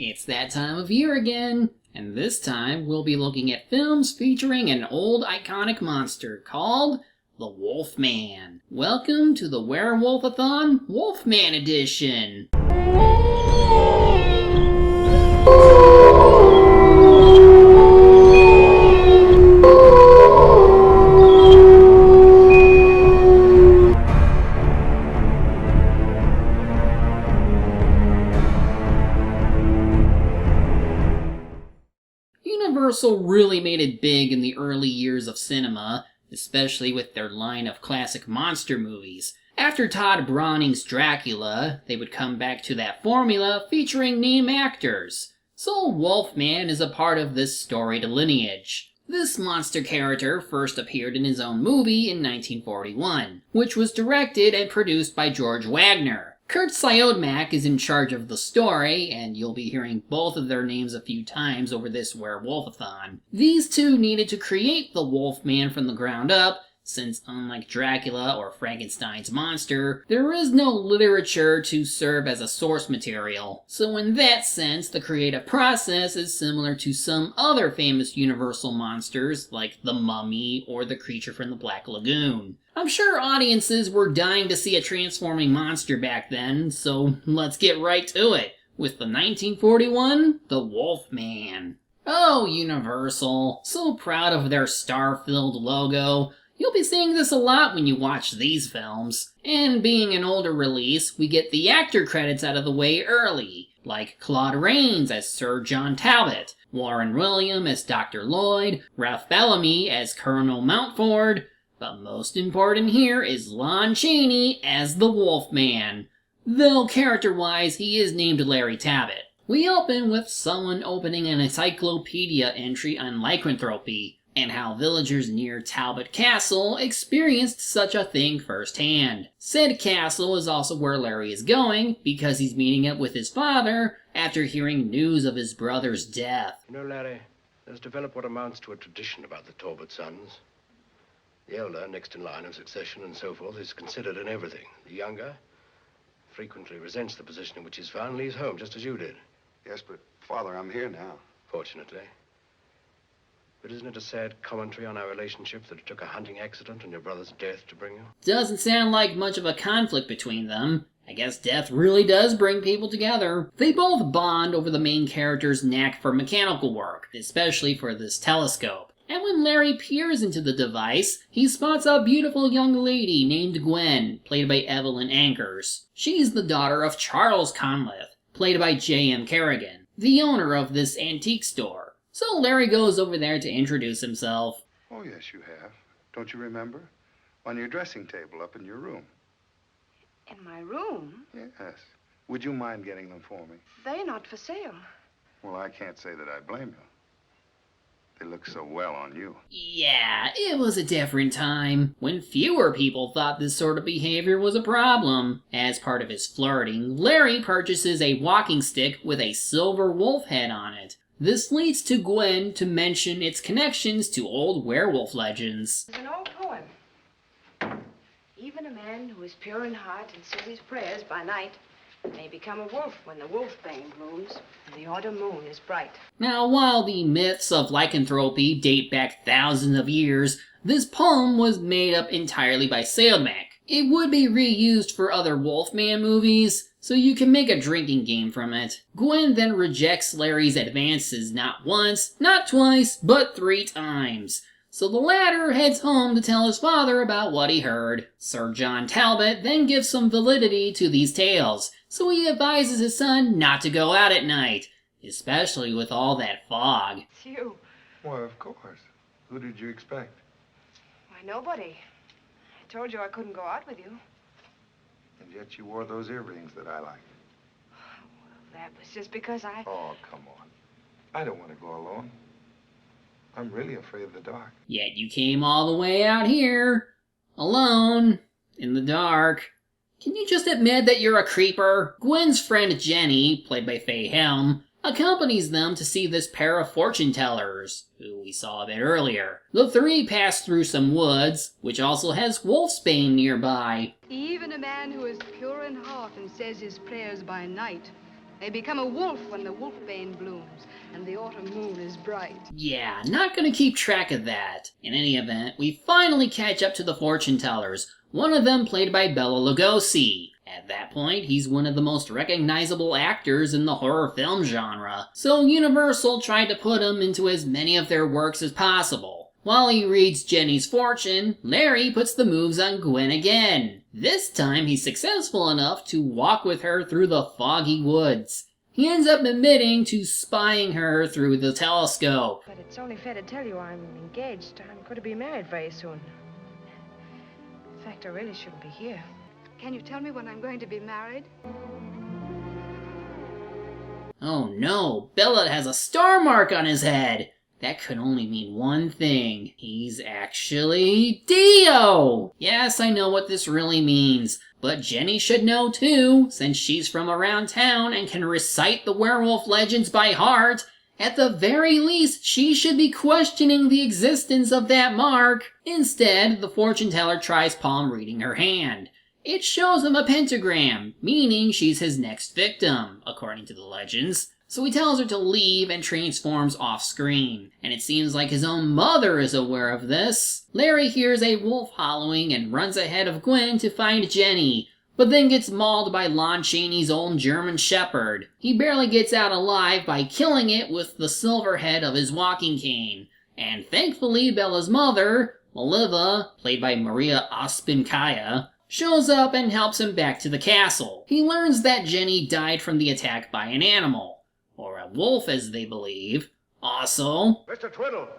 It's that time of year again, and this time we'll be looking at films featuring an old iconic monster called the Wolfman. Welcome to the Werewolf-athon Wolfman Edition! Universal really made it big in the early years of cinema, especially with their line of classic monster movies. After Todd Browning's Dracula, they would come back to that formula featuring name actors. So Wolfman is a part of this storied lineage. This monster character first appeared in his own movie in 1941, which was directed and produced by George Wagner. Kurt Siodmak is in charge of the story, and you'll be hearing both of their names a few times over this Werewolf-athon. These two needed to create the Wolfman from the ground up, since unlike Dracula or Frankenstein's monster, there is no literature to serve as a source material. So in that sense, the creative process is similar to some other famous Universal monsters, like the Mummy or the creature from the Black Lagoon. I'm sure audiences were dying to see a transforming monster back then, so let's get right to it, with the 1941, The Wolfman. Oh, Universal, so proud of their star-filled logo. You'll be seeing this a lot when you watch these films. And being an older release, we get the actor credits out of the way early, like Claude Rains as Sir John Talbot, Warren William as Dr. Lloyd, Ralph Bellamy as Colonel Mountford, but most important here is Lon Chaney as the Wolfman. Though character-wise, he is named Larry Talbot. We open with someone opening an encyclopedia entry on lycanthropy, and how villagers near Talbot Castle experienced such a thing firsthand. Said castle is also where Larry is going, because he's meeting up with his father after hearing news of his brother's death. You know, Larry, there's developed what amounts to a tradition about the Talbot sons. The elder, next in line of succession and so forth, is considered in everything. The younger frequently resents the position in which he's found and leaves home, just as you did. Yes, but, Father, I'm here now. Fortunately. But isn't it a sad commentary on our relationship that it took a hunting accident and your brother's death to bring you? Doesn't sound like much of a conflict between them. I guess death really does bring people together. They both bond over the main character's knack for mechanical work, especially for this telescope. And when Larry peers into the device, he spots a beautiful young lady named Gwen, played by Evelyn Ankers. She's the daughter of Charles Conleth, played by J.M. Kerrigan, the owner of this antique store. So Larry goes over there to introduce himself. Oh, yes, you have. Don't you remember? On your dressing table up in your room. In my room? Yes. Would you mind getting them for me? They're not for sale. Well, I can't say that I blame you. They look so well on you. Yeah, it was a different time, when fewer people thought this sort of behavior was a problem. As part of his flirting, Larry purchases a walking stick with a silver wolf head on it. This leads to Gwen to mention its connections to old werewolf legends. It's an old poem. Even a man who is pure in heart and says his prayers by night may become a wolf when the wolfbane blooms and the autumn moon is bright. Now, while the myths of lycanthropy date back thousands of years, this poem was made up entirely by Siodmak. It would be reused for other Wolfman movies, so you can make a drinking game from it. Gwen then rejects Larry's advances not once, not twice, but 3 times. So the latter heads home to tell his father about what he heard. Sir John Talbot then gives some validity to these tales, so he advises his son not to go out at night, especially with all that fog. It's you. Why, of course. Who did you expect? Why, nobody. I told you I couldn't go out with you. And yet you wore those earrings that I liked. That was just because I... Oh, come on. I don't want to go alone. I'm really afraid of the dark. Yet you came all the way out here, alone, in the dark. Can you just admit that you're a creeper? Gwen's friend Jenny, played by Faye Helm, accompanies them to see this pair of fortune tellers, who we saw a bit earlier. The 3 pass through some woods, which also has wolfsbane nearby. Even a man who is pure in heart and says his prayers by night They become a wolf when the wolfbane blooms and the autumn moon is bright. Yeah, not gonna keep track of that. In any event, we finally catch up to the fortune tellers, one of them played by Bela Lugosi. At that point, he's one of the most recognizable actors in the horror film genre, so Universal tried to put him into as many of their works as possible. While he reads Jenny's fortune, Larry puts the moves on Gwen again. This time, he's successful enough to walk with her through the foggy woods. He ends up admitting to spying her through the telescope. But it's only fair to tell you I'm engaged. I'm going to be married very soon. In fact, I really shouldn't be here. Can you tell me when I'm going to be married? Oh no, Bella has a star mark on his head! That could only mean one thing. He's actually Dio! Yes, I know what this really means, but Jenny should know too, since she's from around town and can recite the werewolf legends by heart. At the very least, she should be questioning the existence of that mark. Instead, the fortune teller tries palm reading her hand. It shows him a pentagram, meaning she's his next victim, according to the legends. So he tells her to leave and transforms off-screen, and it seems like his own mother is aware of this. Larry hears a wolf howling and runs ahead of Gwen to find Jenny, but then gets mauled by Lon Chaney's own German Shepherd. He barely gets out alive by killing it with the silver head of his walking cane. And thankfully, Bella's mother, Maliva, played by Maria Ospinkaya, shows up and helps him back to the castle. He learns that Jenny died from the attack by an animal. Or a wolf, as they believe. Also, Mr. Twiddle!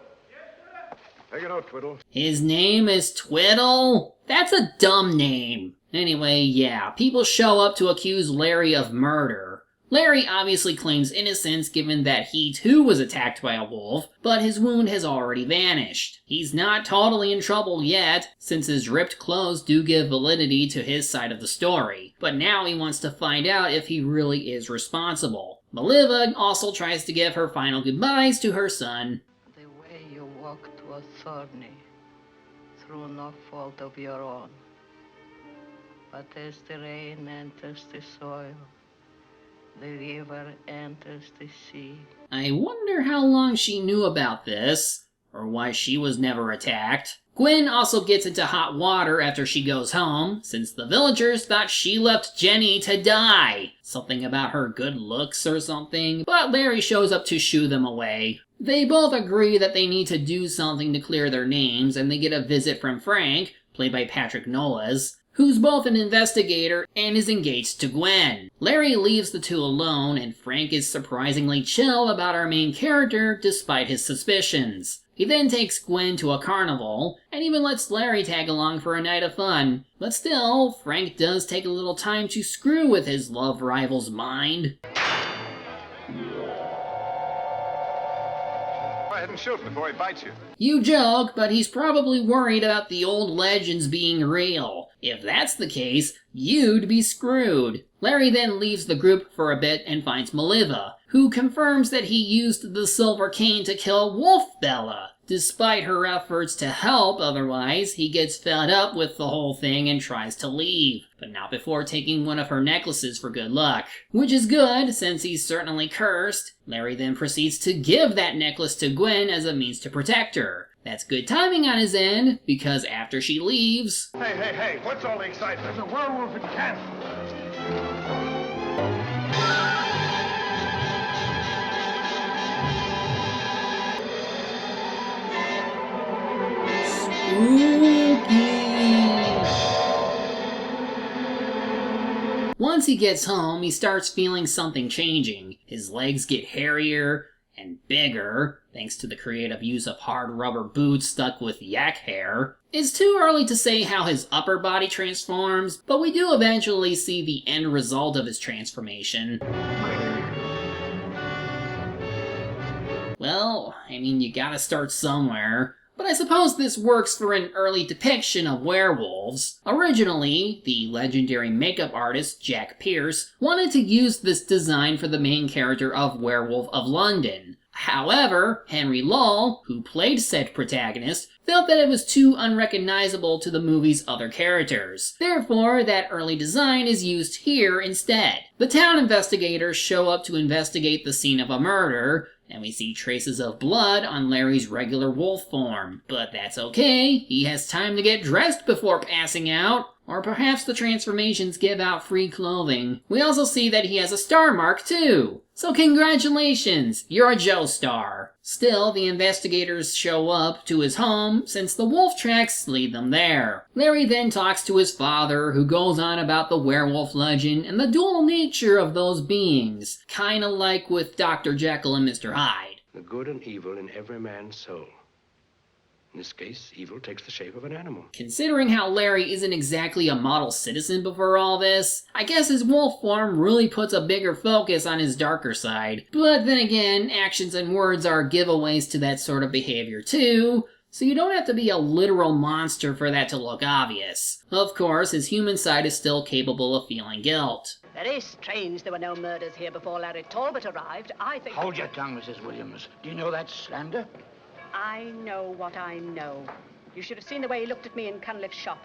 Take it out, Twiddle. His name is Twiddle? That's a dumb name. Anyway, yeah, people show up to accuse Larry of murder. Larry obviously claims innocence given that he too was attacked by a wolf, but his wound has already vanished. He's not totally in trouble yet, since his ripped clothes do give validity to his side of the story, but now he wants to find out if he really is responsible. Maliva also tries to give her final goodbyes to her son. The way you walked was thorny, through no fault of your own. But as the rain enters the soil, the river enters the sea. I wonder how long she knew about this, or why she was never attacked. Gwen also gets into hot water after she goes home, since the villagers thought she left Jenny to die. Something about her good looks or something, but Larry shows up to shoo them away. They both agree that they need to do something to clear their names, and they get a visit from Frank, played by Patrick Nolas, who's both an investigator and is engaged to Gwen. Larry leaves the two alone, and Frank is surprisingly chill about our main character despite his suspicions. He then takes Gwen to a carnival, and even lets Larry tag along for a night of fun. But still, Frank does take a little time to screw with his love rival's mind. Go ahead and shoot before he bites you. You joke, but he's probably worried about the old legends being real. If that's the case, you'd be screwed. Larry then leaves the group for a bit and finds Maliva, who confirms that he used the silver cane to kill Wolf Bella. Despite her efforts to help otherwise, he gets fed up with the whole thing and tries to leave, but not before taking one of her necklaces for good luck. Which is good, since he's certainly cursed. Larry then proceeds to give that necklace to Gwen as a means to protect her. That's good timing on his end, because after she leaves... Hey, what's all the excitement? There's a werewolf in camp. Once he gets home, he starts feeling something changing. His legs get hairier and bigger, thanks to the creative use of hard rubber boots stuck with yak hair. It's too early to say how his upper body transforms, but we do eventually see the end result of his transformation. Well, I mean, you gotta start somewhere. But I suppose this works for an early depiction of werewolves. Originally, the legendary makeup artist Jack Pierce wanted to use this design for the main character of Werewolf of London. However, Henry Lull, who played said protagonist, felt that it was too unrecognizable to the movie's other characters. Therefore, that early design is used here instead. The town investigators show up to investigate the scene of a murder, and we see traces of blood on Larry's regular wolf form. But that's okay, he has time to get dressed before passing out. Or perhaps the transformations give out free clothing. We also see that he has a star mark too. So congratulations, you're a Joe Star. Still, the investigators show up to his home since the wolf tracks lead them there. Larry then talks to his father, who goes on about the werewolf legend and the dual nature of those beings. Kinda like with Dr. Jekyll and Mr. Hyde. The good and evil in every man's soul. In this case, evil takes the shape of an animal. Considering how Larry isn't exactly a model citizen before all this, I guess his wolf form really puts a bigger focus on his darker side. But then again, actions and words are giveaways to that sort of behavior too, so you don't have to be a literal monster for that to look obvious. Of course, his human side is still capable of feeling guilt. Very strange there were no murders here before Larry Talbot arrived. I think... Hold your tongue, Mrs. Williams. Do you know that's slander? I know what I know. You should have seen the way he looked at me in Cunliffe's shop.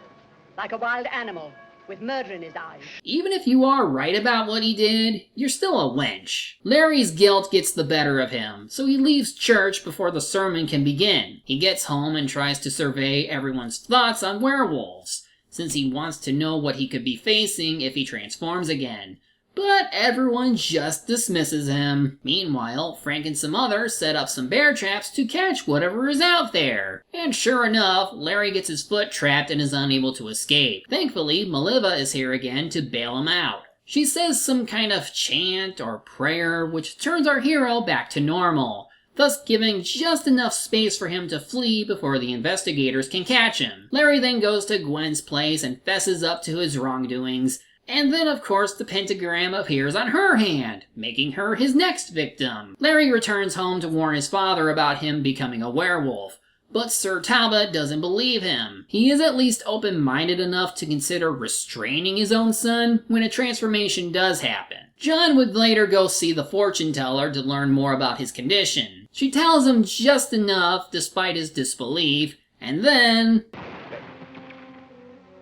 Like a wild animal, with murder in his eyes. Even if you are right about what he did, you're still a wench. Larry's guilt gets the better of him, so he leaves church before the sermon can begin. He gets home and tries to survey everyone's thoughts on werewolves, since he wants to know what he could be facing if he transforms again. But everyone just dismisses him. Meanwhile, Frank and some others set up some bear traps to catch whatever is out there. And sure enough, Larry gets his foot trapped and is unable to escape. Thankfully, Maliva is here again to bail him out. She says some kind of chant or prayer, which turns our hero back to normal, thus giving just enough space for him to flee before the investigators can catch him. Larry then goes to Gwen's place and fesses up to his wrongdoings. And then, of course, the pentagram appears on her hand, making her his next victim. Larry returns home to warn his father about him becoming a werewolf, but Sir Talbot doesn't believe him. He is at least open-minded enough to consider restraining his own son when a transformation does happen. John would later go see the fortune teller to learn more about his condition. She tells him just enough, despite his disbelief, and then...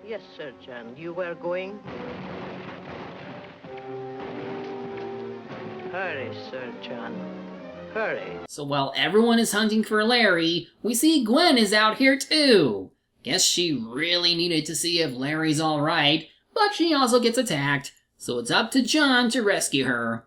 Yes, Sir John. You were going? Hurry, Sir John. Hurry. So while everyone is hunting for Larry, we see Gwen is out here too. Guess she really needed to see if Larry's alright, but she also gets attacked, so it's up to John to rescue her.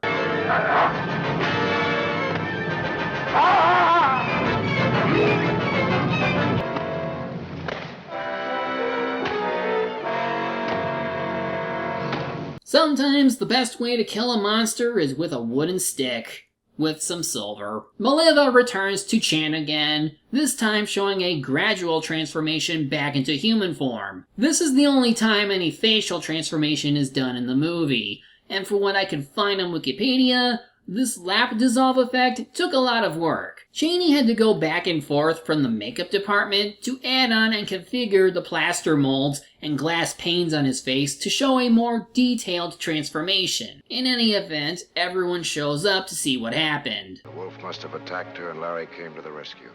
Sometimes the best way to kill a monster is with a wooden stick, with some silver. Maliva returns to Chan again, this time showing a gradual transformation back into human form. This is the only time any facial transformation is done in the movie, and for what I can find on Wikipedia, this lap dissolve effect took a lot of work. Chaney had to go back and forth from the makeup department to add on and configure the plaster molds and glass panes on his face to show a more detailed transformation. In any event, everyone shows up to see what happened. The wolf must have attacked her and Larry came to the rescue.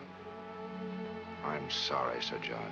I'm sorry, Sir John.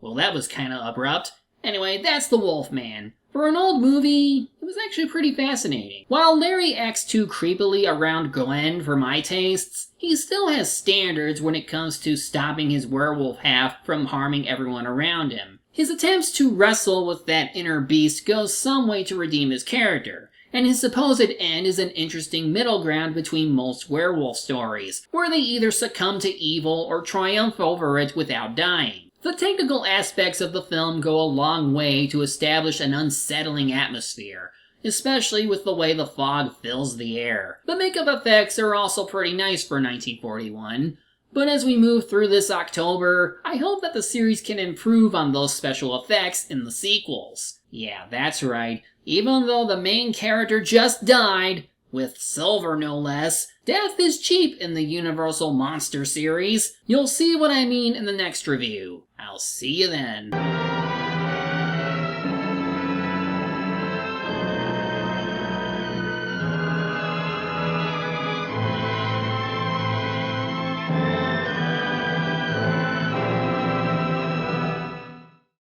Well, that was kinda abrupt. Anyway, that's the Wolfman. For an old movie, it was actually pretty fascinating. While Larry acts too creepily around Gwen for my tastes, he still has standards when it comes to stopping his werewolf half from harming everyone around him. His attempts to wrestle with that inner beast goes some way to redeem his character, and his supposed end is an interesting middle ground between most werewolf stories, where they either succumb to evil or triumph over it without dying. The technical aspects of the film go a long way to establish an unsettling atmosphere, especially with the way the fog fills the air. The makeup effects are also pretty nice for 1941, but as we move through this October, I hope that the series can improve on those special effects in the sequels. Yeah, that's right, even though the main character just died, with silver no less, death is cheap in the Universal Monster series. You'll see what I mean in the next review. I'll see you then.